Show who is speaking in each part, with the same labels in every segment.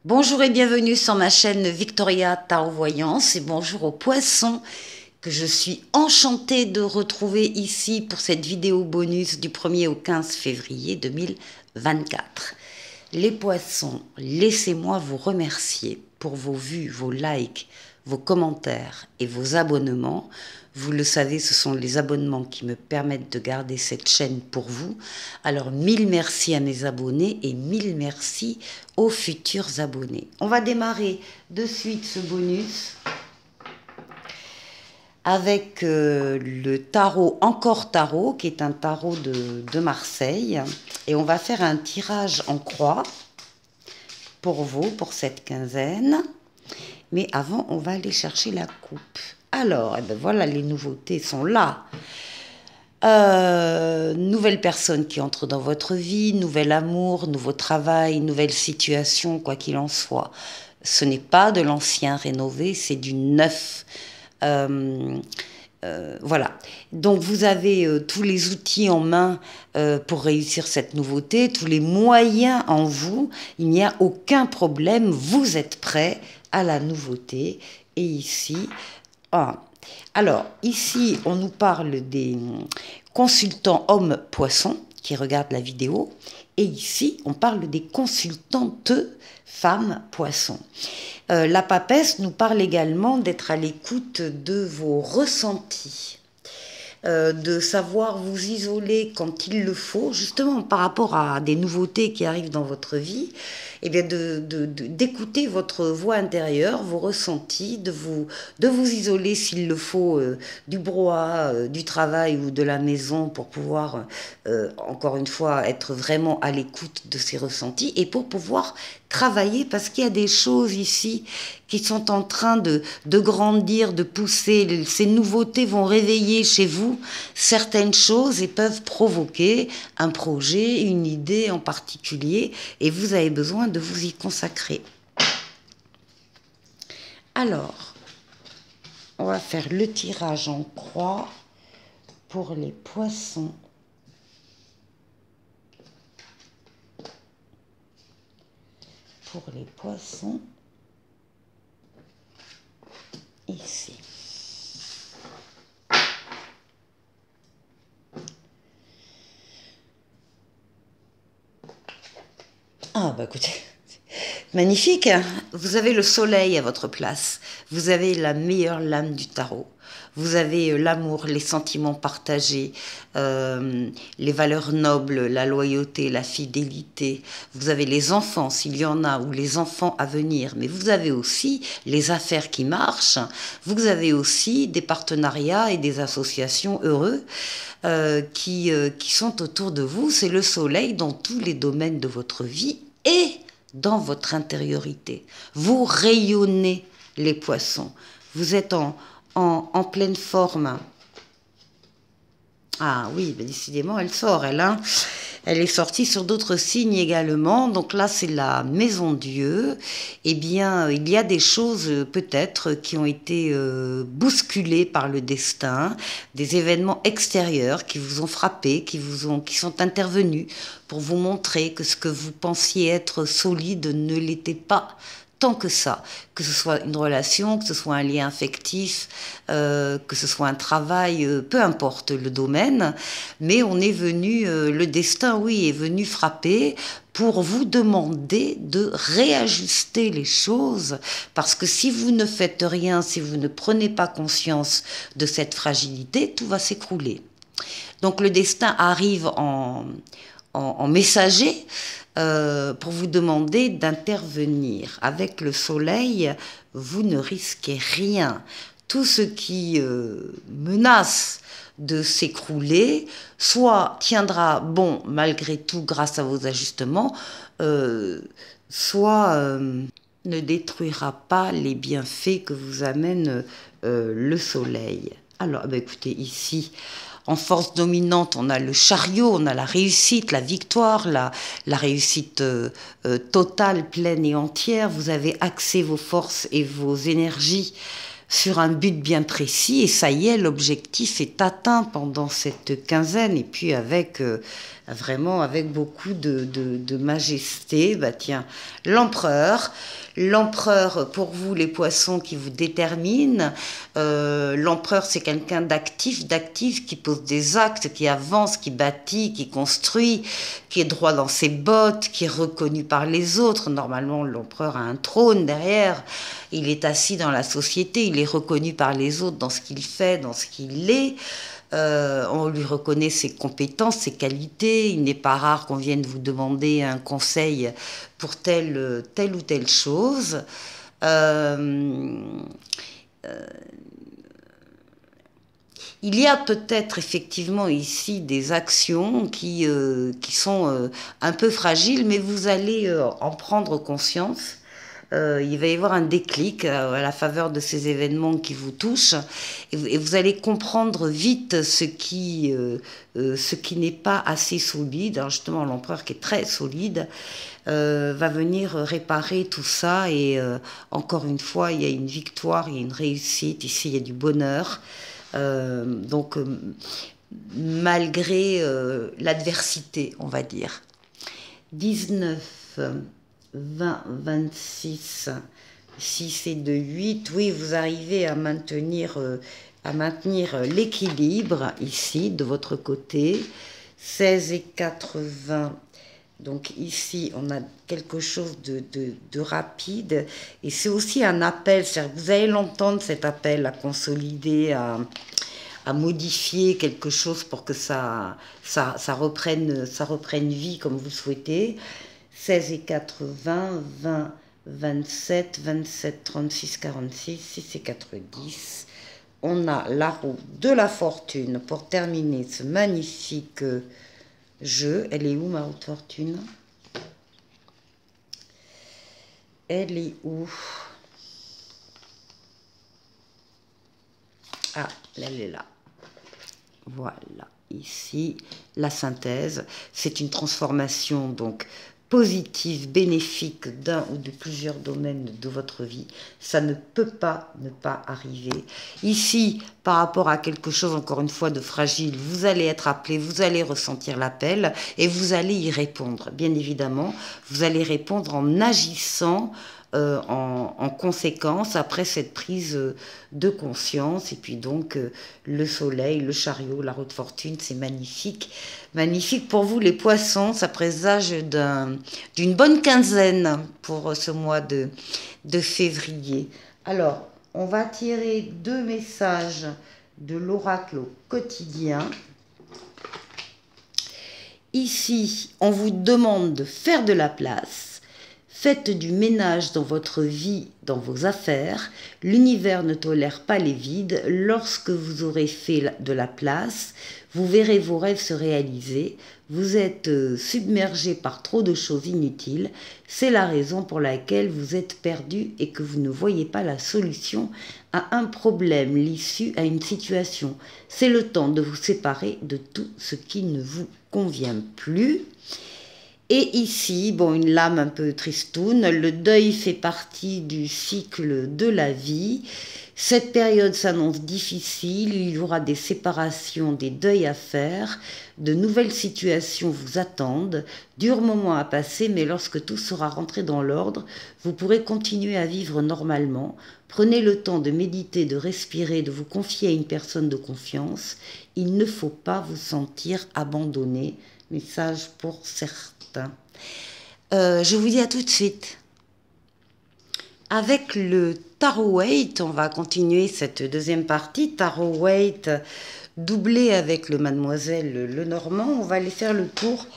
Speaker 1: Bonjour et bienvenue sur ma chaîne Victoria Tarot Voyance et bonjour aux poissons que je suis enchantée de retrouver ici pour cette vidéo bonus du 1er au 15 février 2024. Les poissons, laissez-moi vous remercier pour vos vues, vos likes, vos commentaires et vos abonnements. Vous le savez, ce sont les abonnements qui me permettent de garder cette chaîne pour vous. Alors, mille merci à mes abonnés et mille merci aux futurs abonnés. On va démarrer de suite ce bonus avec le tarot Encore Tarot, qui est un tarot de Marseille. Et on va faire un tirage en croix pour vous, pour cette quinzaine. Mais avant, on va aller chercher la coupe. Alors, eh ben voilà, les nouveautés sont là. Nouvelle personne qui entre dans votre vie, nouvel amour, nouveau travail, nouvelle situation, quoi qu'il en soit. Ce n'est pas de l'ancien rénové, c'est du neuf. Voilà. Donc vous avez tous les outils en main pour réussir cette nouveauté, tous les moyens en vous. Il n'y a aucun problème, vous êtes prêt à la nouveauté. Et ici... Alors, ici, on nous parle des consultants hommes-poissons qui regardent la vidéo. Et ici, on parle des consultantes femmes-poissons. La papesse nous parle également d'être à l'écoute de vos ressentis. De savoir vous isoler quand il le faut, justement par rapport à des nouveautés qui arrivent dans votre vie, et bien d'écouter votre voix intérieure, vos ressentis, de vous isoler s'il le faut du brouhaha, du travail ou de la maison pour pouvoir, encore une fois, être vraiment à l'écoute de ces ressentis et pour pouvoir travailler parce qu'il y a des choses ici qui sont en train de grandir, de pousser. Ces nouveautés vont réveiller chez vous certaines choses et peuvent provoquer un projet, une idée en particulier et vous avez besoin de vous y consacrer. Alors, on va faire le tirage en croix pour les poissons. Pour les poissons, ici. Ah bah écoutez, magnifique, hein. Vous avez le soleil à votre place, vous avez la meilleure lame du tarot. Vous avez l'amour, les sentiments partagés, les valeurs nobles, la loyauté, la fidélité. Vous avez les enfants, s'il y en a, ou les enfants à venir. Mais vous avez aussi les affaires qui marchent. Vous avez aussi des partenariats et des associations heureux qui sont autour de vous. C'est le soleil dans tous les domaines de votre vie et dans votre intériorité. Vous rayonnez les poissons. Vous êtes en pleine forme. Ah oui, ben décidément, elle sort, elle. Hein. Elle est sortie sur d'autres signes également. Donc là, c'est la maison Dieu. Eh bien, il y a des choses peut-être qui ont été bousculées par le destin, des événements extérieurs qui vous ont frappé, qui sont intervenus pour vous montrer que ce que vous pensiez être solide ne l'était pas. Tant que ça, que ce soit une relation, que ce soit un lien affectif, que ce soit un travail, peu importe le domaine, mais on est venu, le destin, oui, est venu frapper pour vous demander de réajuster les choses, parce que si vous ne faites rien, si vous ne prenez pas conscience de cette fragilité, tout va s'écrouler. Donc le destin arrive en messager, pour vous demander d'intervenir. Avec le soleil, vous ne risquez rien. Tout ce qui menace de s'écrouler, soit tiendra bon malgré tout grâce à vos ajustements, soit ne détruira pas les bienfaits que vous amène le soleil. Alors, bah écoutez, ici, en force dominante, on a le chariot, on a la réussite, la victoire, la réussite totale, pleine et entière. Vous avez axé vos forces et vos énergies sur un but bien précis, et ça y est, l'objectif est atteint pendant cette quinzaine, et puis avec vraiment avec beaucoup de majesté. Bah tiens, l'empereur. L'empereur, pour vous les poissons, qui vous détermine. L'empereur, c'est quelqu'un d'actif qui pose des actes, qui avance, qui bâtit, qui construit, qui est droit dans ses bottes, qui est reconnu par les autres. Normalement, l'empereur a un trône derrière. Il est assis dans la société, il est reconnu par les autres dans ce qu'il fait, dans ce qu'il est. On lui reconnaît ses compétences, ses qualités. Il n'est pas rare qu'on vienne vous demander un conseil pour telle ou telle chose. Il y a peut-être effectivement ici des actions qui sont un peu fragiles, mais vous allez en prendre conscience. Il va y avoir un déclic à la faveur de ces événements qui vous touchent, et vous allez comprendre vite ce qui n'est pas assez solide. Alors justement, l'empereur, qui est très solide, va venir réparer tout ça, et encore une fois, il y a une victoire, il y a une réussite, ici il y a du bonheur. Donc malgré l'adversité, on va dire. 19, 20, 26, 6 et 2, 8. Oui, vous arrivez à maintenir l'équilibre ici, de votre côté. 16 et 4, 20. Donc ici, on a quelque chose de rapide. Et c'est aussi un appel, c'est-à-dire que vous allez l'entendre, cet appel à consolider, à modifier quelque chose pour que ça reprenne vie comme vous le souhaitez. 16 et 4, 20, 20, 27, 27, 36, 46, 6 et 4, 10. On a la roue de la fortune pour terminer ce magnifique jeu. Elle est où, ma roue de fortune? Elle est où? Ah, elle est là. Voilà, ici, la synthèse. C'est une transformation donc positive, bénéfique d'un ou de plusieurs domaines de votre vie. Ça ne peut pas ne pas arriver. Ici, par rapport à quelque chose, encore une fois, de fragile, vous allez être appelé, vous allez ressentir l'appel et vous allez y répondre. Bien évidemment, vous allez répondre en agissant en conséquence après cette prise de conscience. Et puis donc le soleil, le chariot, la roue de fortune, c'est magnifique. Magnifique pour vous les poissons, ça présage d'une bonne quinzaine pour ce mois de février. Alors, on va tirer 2 messages de l'oracle au quotidien. Ici, on vous demande de faire de la place. Faites du ménage dans votre vie, dans vos affaires. L'univers ne tolère pas les vides. Lorsque vous aurez fait de la place, vous verrez vos rêves se réaliser. Vous êtes submergé par trop de choses inutiles. C'est la raison pour laquelle vous êtes perdu et que vous ne voyez pas la solution à un problème, l'issue à une situation. C'est le temps de vous séparer de tout ce qui ne vous convient plus. Et ici, bon, une lame un peu tristoune, le deuil fait partie du cycle de la vie. Cette période s'annonce difficile, il y aura des séparations, des deuils à faire, de nouvelles situations vous attendent, durs moments à passer, mais lorsque tout sera rentré dans l'ordre, vous pourrez continuer à vivre normalement. Prenez le temps de méditer, de respirer, de vous confier à une personne de confiance. Il ne faut pas vous sentir abandonné. Message pour certains. Je vous dis à tout de suite. Avec le Tarot Waite, on va continuer cette deuxième partie. Tarot Waite doublé avec le Mademoiselle Lenormand. On va aller faire le tour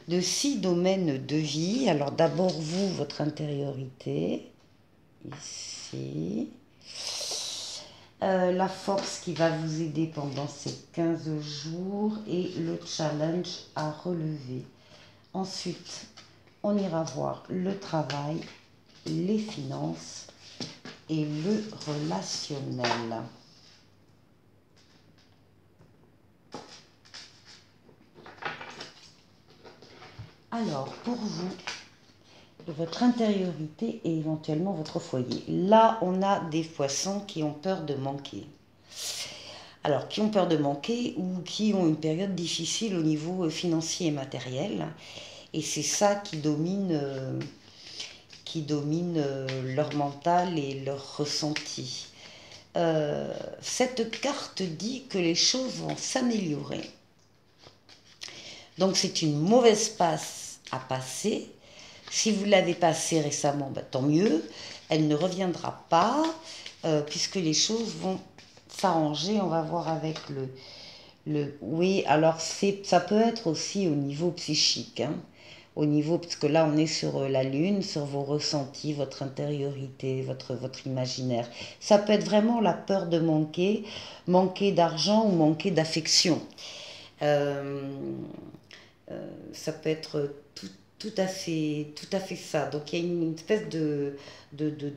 Speaker 1: de 6 domaines de vie. Alors d'abord vous, votre intériorité. Ici. La force qui va vous aider pendant ces 15 jours et le challenge à relever. Ensuite, on ira voir le travail, les finances et le relationnel. Alors, pour vous, de votre intériorité et éventuellement votre foyer. Là, on a des poissons qui ont peur de manquer. Alors, qui ont peur de manquer ou qui ont une période difficile au niveau financier et matériel. Et c'est ça qui domine leur mental et leur ressenti. Cette carte dit que les choses vont s'améliorer. Donc c'est une mauvaise passe à passer. Si vous l'avez passée récemment, tant mieux. Elle ne reviendra pas puisque les choses vont s'arranger. On va voir avec oui, alors ça peut être aussi au niveau psychique. Au niveau, parce que là on est sur la lune, sur vos ressentis, votre intériorité, votre imaginaire. Ça peut être vraiment la peur de manquer d'argent ou manquer d'affection. Ça peut être tout à fait ça. Donc il y a une espèce de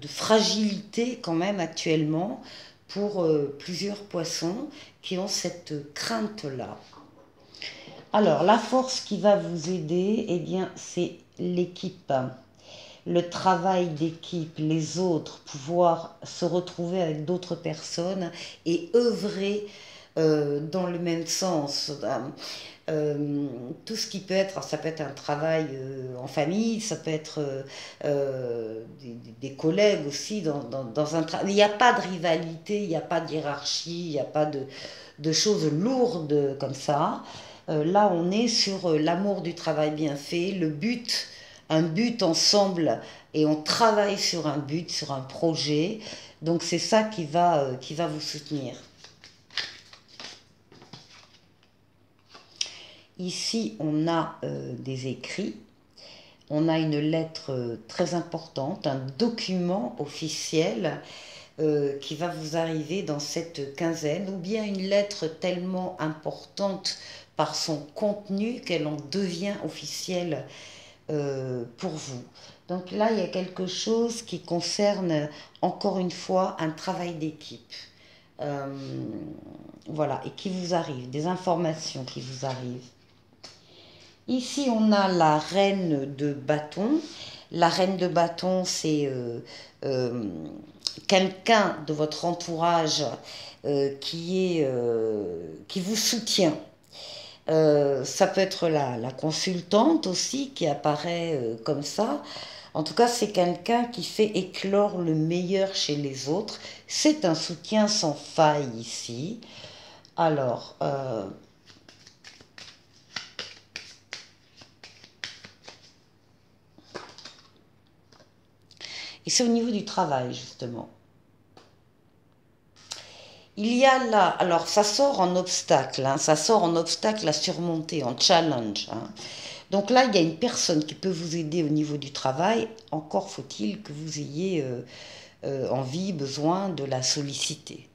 Speaker 1: fragilité quand même actuellement pour plusieurs poissons qui ont cette crainte-là. Alors, la force qui va vous aider, eh bien, c'est l'équipe, le travail d'équipe, les autres, pouvoir se retrouver avec d'autres personnes et œuvrer dans le même sens. Tout ce qui peut être, alors ça peut être un travail en famille, ça peut être des collègues aussi dans un travail. Il n'y a pas de rivalité, il n'y a pas de hiérarchie, il n'y a pas de choses lourdes comme ça. Là, on est sur l'amour du travail bien fait, un but ensemble, et on travaille sur un but, sur un projet. Donc c'est ça qui va vous soutenir. Ici, on a des écrits, on a une lettre très importante, un document officiel qui va vous arriver dans cette quinzaine, ou bien une lettre tellement importante par son contenu qu'elle en devient officielle pour vous. Donc là, il y a quelque chose qui concerne, encore une fois, un travail d'équipe. Voilà, et qui vous arrive, des informations qui vous arrivent. Ici, on a la reine de bâton. La reine de bâton, c'est quelqu'un de votre entourage qui vous soutient. Ça peut être la consultante aussi qui apparaît comme ça. En tout cas, c'est quelqu'un qui fait éclore le meilleur chez les autres. C'est un soutien sans faille ici. Alors, et c'est au niveau du travail, justement. Il y a là, alors ça sort en obstacle, ça sort en obstacle à surmonter, en challenge. Donc là, il y a une personne qui peut vous aider au niveau du travail. Encore faut-il que vous ayez envie, besoin de la solliciter.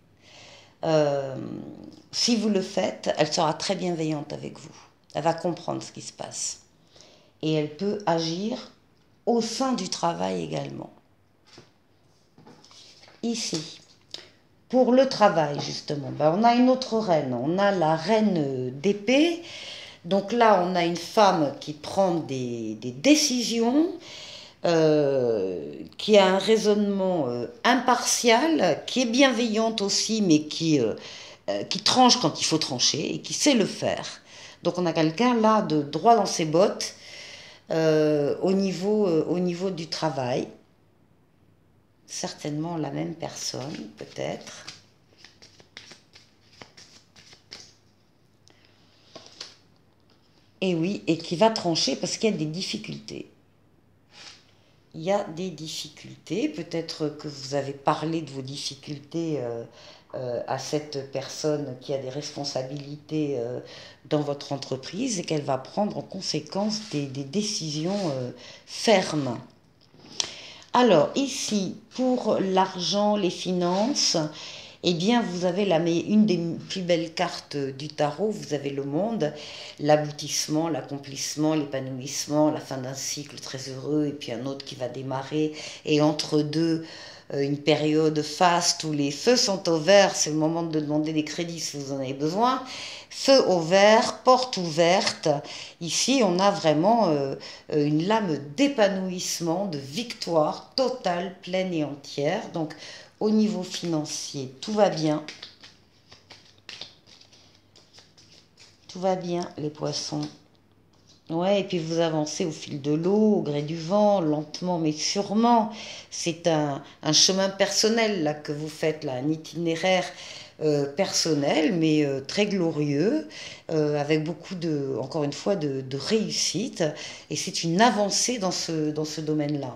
Speaker 1: Si vous le faites, elle sera très bienveillante avec vous. Elle va comprendre ce qui se passe. Et elle peut agir au sein du travail également. Ici, pour le travail justement, on a une autre reine, on a la reine d'épée. Donc là, on a une femme qui prend des décisions, qui a un raisonnement impartial, qui est bienveillante aussi, mais qui tranche quand il faut trancher et qui sait le faire. Donc on a quelqu'un là de droit dans ses bottes au niveau du travail. Certainement la même personne, peut-être. Et oui, et qui va trancher parce qu'il y a des difficultés. Il y a des difficultés, peut-être que vous avez parlé de vos difficultés à cette personne qui a des responsabilités dans votre entreprise et qu'elle va prendre en conséquence des décisions fermes. Alors ici, pour l'argent, les finances, eh bien vous avez une des plus belles cartes du tarot, vous avez le monde, l'aboutissement, l'accomplissement, l'épanouissement, la fin d'un cycle très heureux et puis un autre qui va démarrer et entre deux, une période faste où les feux sont au vert, c'est le moment de demander des crédits si vous en avez besoin. Feu au vert, porte ouverte. Ici, on a vraiment une lame d'épanouissement, de victoire totale, pleine et entière. Donc, au niveau financier, tout va bien. Tout va bien, les poissons. Ouais, et puis vous avancez au fil de l'eau, au gré du vent, lentement mais sûrement. C'est un chemin personnel là que vous faites, là, un itinéraire personnel, mais très glorieux, avec beaucoup de, encore une fois, de réussite. Et c'est une avancée dans ce domaine-là.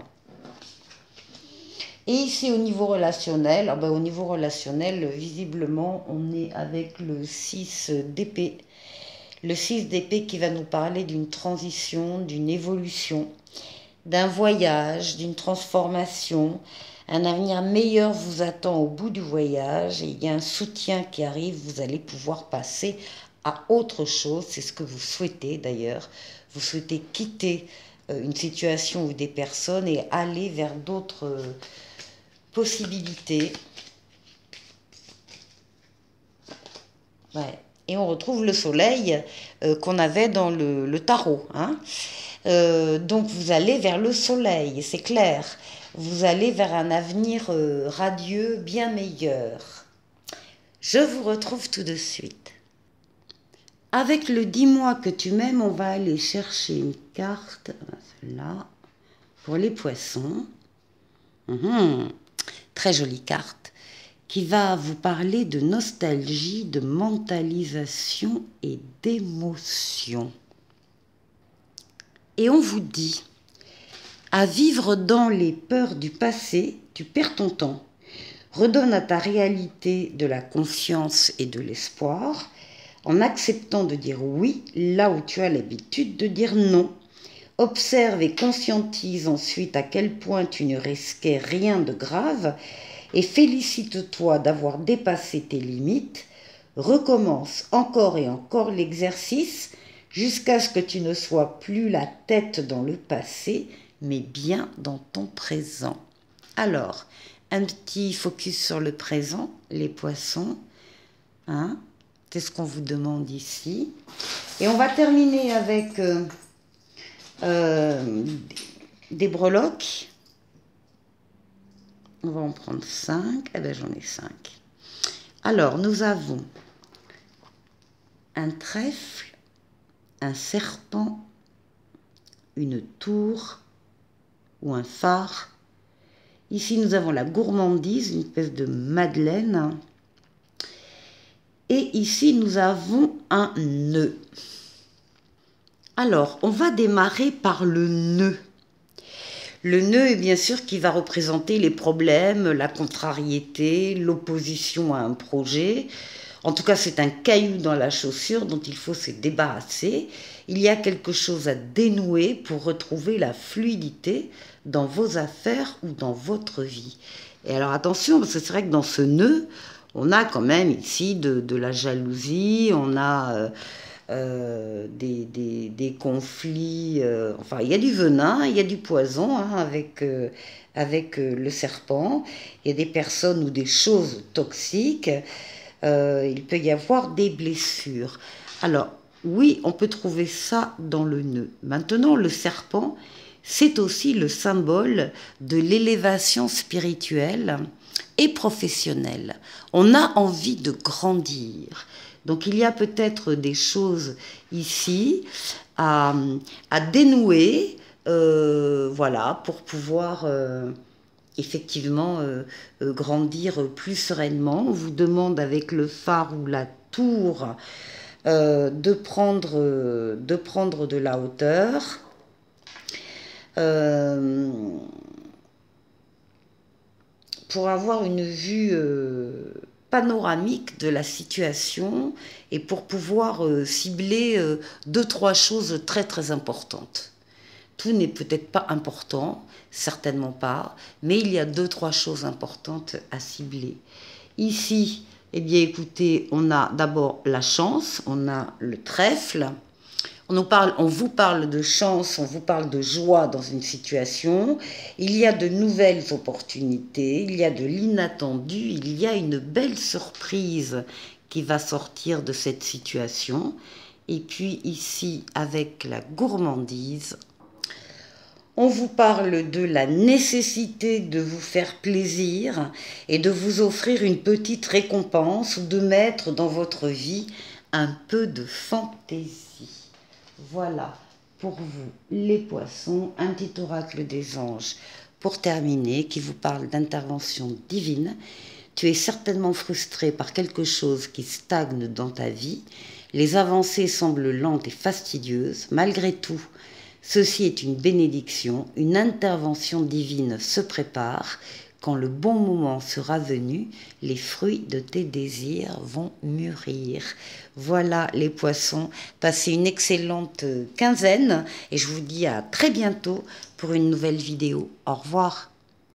Speaker 1: Et ici, au niveau relationnel, ah ben, au niveau relationnel, visiblement, on est avec le 6 d'épée. Le 6 d'épée qui va nous parler d'une transition, d'une évolution, d'un voyage, d'une transformation. Un avenir meilleur vous attend au bout du voyage et il y a un soutien qui arrive, vous allez pouvoir passer à autre chose, c'est ce que vous souhaitez d'ailleurs. Vous souhaitez quitter une situation ou des personnes et aller vers d'autres possibilités. Ouais. Et on retrouve le soleil qu'on avait dans le tarot. Hein. Donc vous allez vers le soleil, c'est clair. Vous allez vers un avenir radieux, bien meilleur. Je vous retrouve tout de suite. Avec le dis-moi que tu m'aimes, on va aller chercher une carte, celle-là, pour les poissons. Très jolie carte, qui va vous parler de nostalgie, de mentalisation et d'émotion. Et on vous dit, à vivre dans les peurs du passé, tu perds ton temps. Redonne à ta réalité de la confiance et de l'espoir, en acceptant de dire oui là où tu as l'habitude de dire non. Observe et conscientise ensuite à quel point tu ne risquais rien de grave et félicite-toi d'avoir dépassé tes limites. Recommence encore et encore l'exercice jusqu'à ce que tu ne sois plus la tête dans le passé, mais bien dans ton présent. Alors, un petit focus sur le présent, les poissons. Hein, c'est ce qu'on vous demande ici. Et on va terminer avec des breloques. On va en prendre 5. Eh bien, j'en ai 5. Alors, nous avons un trèfle, un serpent, une tour ou un phare. Ici, nous avons la gourmandise, une espèce de madeleine. Et ici, nous avons un nœud. Alors, on va démarrer par le nœud. Le nœud est bien sûr qui va représenter les problèmes, la contrariété, l'opposition à un projet. En tout cas, c'est un caillou dans la chaussure dont il faut se débarrasser. Il y a quelque chose à dénouer pour retrouver la fluidité dans vos affaires ou dans votre vie. Et alors attention, parce que c'est vrai que dans ce nœud, on a quand même ici de la jalousie, on a des conflits, enfin il y a du venin, il y a du poison hein, avec le serpent, il y a des personnes ou des choses toxiques, il peut y avoir des blessures. Alors oui, on peut trouver ça dans le nœud. Maintenant, le serpent, c'est aussi le symbole de l'élévation spirituelle et professionnelle. On a envie de grandir. Donc il y a peut-être des choses ici à dénouer, voilà, pour pouvoir effectivement grandir plus sereinement. On vous demande avec le phare ou la tour de prendre de la hauteur. Pour avoir une vue panoramique de la situation et pour pouvoir cibler 2-3 choses très très importantes. Tout n'est peut-être pas important, certainement pas, mais il y a 2-3 choses importantes à cibler. Ici, eh bien écoutez, on a d'abord la chance, on a le trèfle, On vous parle de chance, on vous parle de joie dans une situation. Il y a de nouvelles opportunités, il y a de l'inattendu, il y a une belle surprise qui va sortir de cette situation. Et puis ici, avec la gourmandise, on vous parle de la nécessité de vous faire plaisir et de vous offrir une petite récompense ou de mettre dans votre vie un peu de fantaisie. Voilà pour vous les poissons, un petit oracle des anges pour terminer qui vous parle d'intervention divine. Tu es certainement frustré par quelque chose qui stagne dans ta vie. Les avancées semblent lentes et fastidieuses. Malgré tout, ceci est une bénédiction, une intervention divine se prépare. Quand le bon moment sera venu, les fruits de tes désirs vont mûrir. Voilà les poissons, passez une excellente quinzaine et je vous dis à très bientôt pour une nouvelle vidéo. Au revoir.